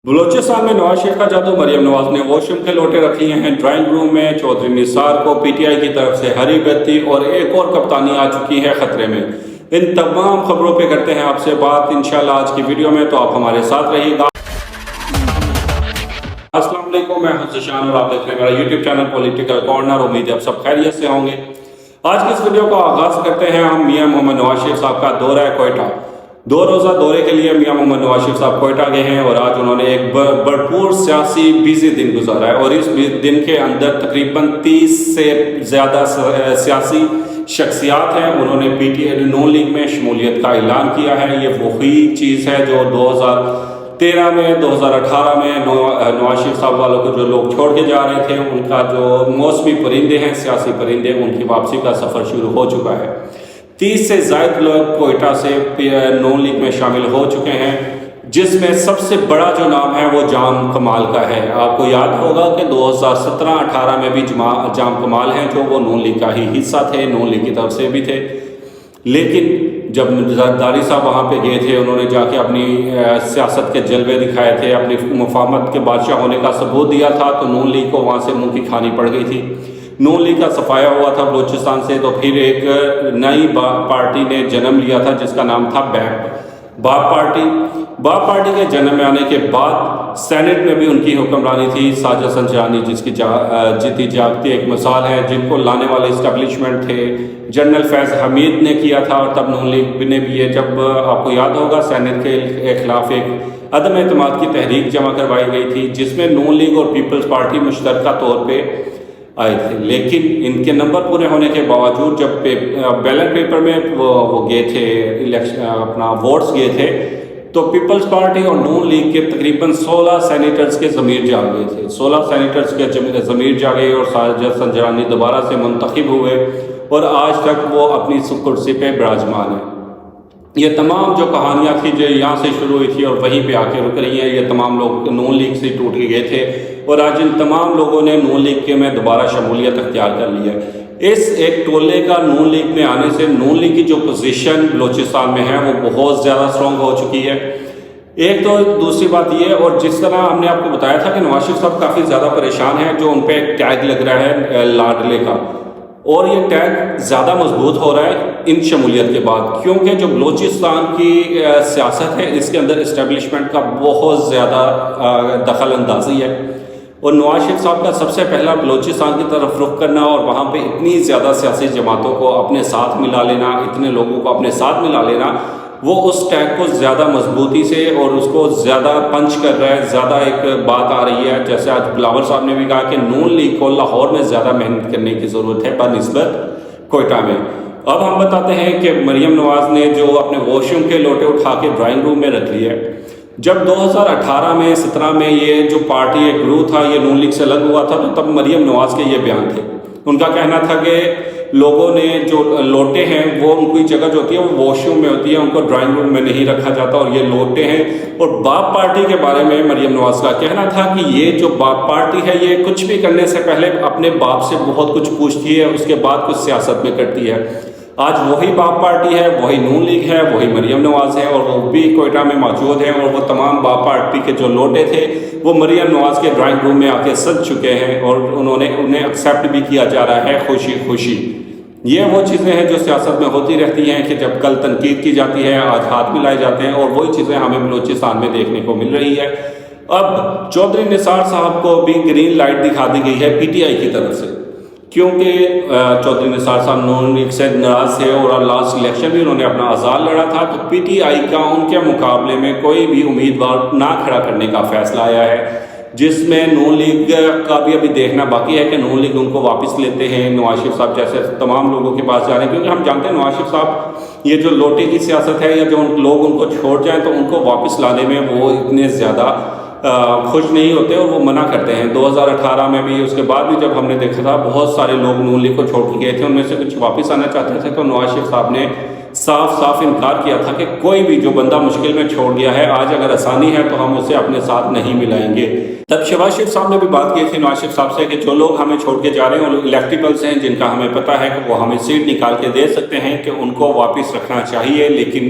بلوچستان میں نواز شریف کا جادو، مریم نواز نے واشروم کے لوٹے رکھ لیے ہیں ڈرائنگ روم میں۔ چودھری نثار کو پی ٹی آئی کی طرف سے ہری بتی اور ایک اور کپتانی آ چکی ہے خطرے میں۔ ان تمام خبروں پہ کرتے ہیں آپ سے بات انشاءاللہ آج کی ویڈیو میں، تو آپ ہمارے ساتھ رہیے گا۔ السلام علیکم، میں ہوں ذیشان اور آپ دیکھ رہے ہیں میرا یوٹیوب چینل پولیٹیکل کارنر۔ امید ہے آپ سب خیریت سے ہوں گے۔ آج کی اس ویڈیو کا آغاز کرتے ہیں ہم میاں محمد نواز شریف صاحب کا دورہ کوئٹہ۔ 2 روزہ دورے کے لیے میاں محمد نواز شریف صاحب کوئٹہ گئے ہیں اور آج انہوں نے ایک بھرپور سیاسی بیزی دن گزارا ہے، اور اس دن کے اندر تقریباً 30 سے زیادہ سیاسی شخصیات ہیں۔ انہوں نے P T I known league میں شمولیت کا اعلان کیا ہے۔ یہ وہی چیز ہے جو 2013 میں 2018 میں نواز شریف صاحب والوں کو جو لوگ چھوڑ کے جا رہے تھے، ان کا جو موسمی پرندے ہیں، سیاسی پرندے، ان کی واپسی کا سفر شروع ہو چکا ہے۔ 30 سے زائد لوگ کوئٹہ سے نون لیگ میں شامل ہو چکے ہیں، جس میں سب سے بڑا جو نام ہے وہ جام کمال کا ہے۔ آپ کو یاد ہوگا کہ 2017-18 میں بھی جام کمال ہیں جو وہ نون لیگ کا ہی حصہ تھے، نون لیگ کی طرف سے بھی تھے۔ لیکن جب زرداری صاحب وہاں پہ گئے تھے، انہوں نے جا کے اپنی سیاست کے جلوے دکھائے تھے، اپنی مفاہمت کے بادشاہ ہونے کا ثبوت دیا تھا، تو نون لیگ کو وہاں سے منہ کی کھانی پڑ گئی تھی۔ نون لیگ کا صفایا ہوا تھا بلوچستان سے، تو پھر ایک نئی پارٹی نے جنم لیا تھا جس کا نام تھا باب پارٹی۔ باب پارٹی کے جنم میں آنے کے بعد سینٹ میں بھی ان کی حکمرانی تھی۔ ساجد سنجرانی جس کی جیتی جاگتی ایک مثال ہے، جن کو لانے والے اسٹیبلشمنٹ تھے جنرل فیض حمید نے کیا تھا، اور تب نون لیگ نے بھی یہ، جب آپ کو یاد ہوگا سینٹ کے خلاف ایک عدم اعتماد کی تحریک جمع کروائی گئی تھی، جس میں نون لیگ اور پیپلز پارٹی مشترکہ طور پہ آئے تھے۔ لیکن ان کے نمبر پورے ہونے کے باوجود جب بیلٹ پیپر میں وہ گئے تھے، اپنا ووٹس گئے تھے، تو پیپلز پارٹی اور نون لیگ کے تقریباً 16 سینیٹرز کے ضمیر جاگ گئے تھے۔ 16 سینیٹرز کے ضمیر جاگے اور ساجد سنجرانی دوبارہ سے منتخب ہوئے، اور آج تک وہ اپنی کرسی پہ براجمان ہیں۔ یہ تمام جو کہانیاں تھیں جو یہاں سے شروع ہوئی تھی اور وہیں پہ آ کے رک رہی ہیں، یہ تمام لوگ نون لیگ سے ٹوٹ کے گئے تھے، اور آج ان تمام لوگوں نے نون لیگ کے میں دوبارہ شمولیت اختیار کر لی ہے۔ اس ایک ٹولے کا نون لیگ میں آنے سے نون لیگ کی جو پوزیشن بلوچستان میں ہے وہ بہت زیادہ سٹرونگ ہو چکی ہے۔ ایک تو دوسری بات یہ، اور جس طرح ہم نے آپ کو بتایا تھا کہ نواز شریف صاحب کافی زیادہ پریشان ہیں، جو ان پہ ایک ٹیگ لگ رہا ہے لاڈلے کا، اور یہ ٹیگ زیادہ مضبوط ہو رہا ہے ان شمولیت کے بعد، کیونکہ جو بلوچستان کی سیاست ہے اس کے اندر اسٹیبلشمنٹ کا بہت زیادہ دخل اندازی ہے، اور نواز شریف صاحب کا سب سے پہلا بلوچستان کی طرف رخ کرنا اور وہاں پہ اتنی زیادہ سیاسی جماعتوں کو اپنے ساتھ ملا لینا، اتنے لوگوں کو اپنے ساتھ ملا لینا، وہ اس ٹیگ کو زیادہ مضبوطی سے اور اس کو زیادہ پنچ کر رہا ہے۔ زیادہ ایک بات آ رہی ہے، جیسے آج بلاول صاحب نے بھی کہا کہ نون لیگ کو لاہور میں زیادہ محنت کرنے کی ضرورت ہے بنسبت کوئٹہ میں۔ اب ہم بتاتے ہیں کہ مریم نواز نے جو اپنے واشروم کے لوٹے اٹھا کے ڈرائنگ روم میں رکھ لیے۔ جب 2018 میں 17 میں یہ جو پارٹی ایک گروہ تھا، یہ نون لیگ سے الگ ہوا تھا، تو تب مریم نواز کے یہ بیان تھے۔ ان کا کہنا تھا کہ لوگوں نے جو لوٹے ہیں وہ ان کی جگہ جو ہوتی ہے وہ واش روم میں ہوتی ہے، ان کو ڈرائنگ روم میں نہیں رکھا جاتا، اور یہ لوٹے ہیں۔ اور باب پارٹی کے بارے میں مریم نواز کا کہنا تھا کہ یہ جو باب پارٹی ہے یہ کچھ بھی کرنے سے پہلے اپنے باپ سے بہت کچھ پوچھتی ہے، اس کے بعد کچھ سیاست میں کرتی ہے۔ آج وہی باب پارٹی ہے، وہی نون لیگ ہے، وہی مریم نواز ہے، اور وہ بھی کوئٹہ میں موجود ہیں، اور وہ تمام باب پارٹی کے جو لوٹے تھے وہ مریم نواز کے ڈرائنگ روم میں آ کے سج چکے ہیں، اور انہیں ایکسیپٹ بھی کیا جا رہا ہے خوشی خوشی۔ یہ وہ چیزیں ہیں جو سیاست میں ہوتی رہتی ہیں کہ جب کل تنقید کی جاتی ہے آج ہاتھ ملائے جاتے ہیں، اور وہی چیزیں ہمیں بلوچستان میں دیکھنے کو مل رہی ہے۔ اب چودھری نثار صاحب کو بھی گرین لائٹ دکھا دی گئی ہے پی ٹی آئی کی طرف سے، کیونکہ چودھری نثار صاحب نون لیگ سے ناراض تھے، اور لاسٹ الیکشن بھی انہوں نے اپنا آزاد لڑا تھا، تو پی ٹی آئی کا ان کے مقابلے میں کوئی بھی امیدوار نہ کھڑا کرنے کا فیصلہ آیا ہے، جس میں نون لیگ کا بھی ابھی دیکھنا باقی ہے کہ نون لیگ ان کو واپس لیتے ہیں، نواز شریف صاحب جیسے تمام لوگوں کے پاس جا رہے ہیں، کیونکہ ہم جانتے ہیں نواز شریف صاحب یہ جو لوٹے کی سیاست ہے، یا جو لوگ ان کو چھوڑ جائیں تو ان کو واپس لانے میں وہ اتنے زیادہ خوش نہیں ہوتے، اور وہ منع کرتے ہیں۔ 2018 میں بھی، اس کے بعد بھی جب ہم نے دیکھا تھا بہت سارے لوگ نون لیگ کو چھوڑ کے گئے تھے، ان میں سے کچھ واپس آنا چاہتے تھے، تو نواز شریف صاحب نے صاف انکار کیا تھا کہ کوئی بھی جو بندہ مشکل میں چھوڑ گیا ہے، آج اگر آسانی ہے تو ہم اسے اپنے ساتھ نہیں ملائیں گے۔ تب شہباز شریف صاحب نے بھی بات کی تھی نواز شریف صاحب سے کہ جو لوگ ہمیں چھوڑ کے جا رہے ہیں وہ لوگ الیکٹیبلز ہیں، جن کا ہمیں پتہ ہے کہ وہ ہمیں سیٹ نکال کے دے سکتے ہیں، کہ ان کو واپس رکھنا چاہیے، لیکن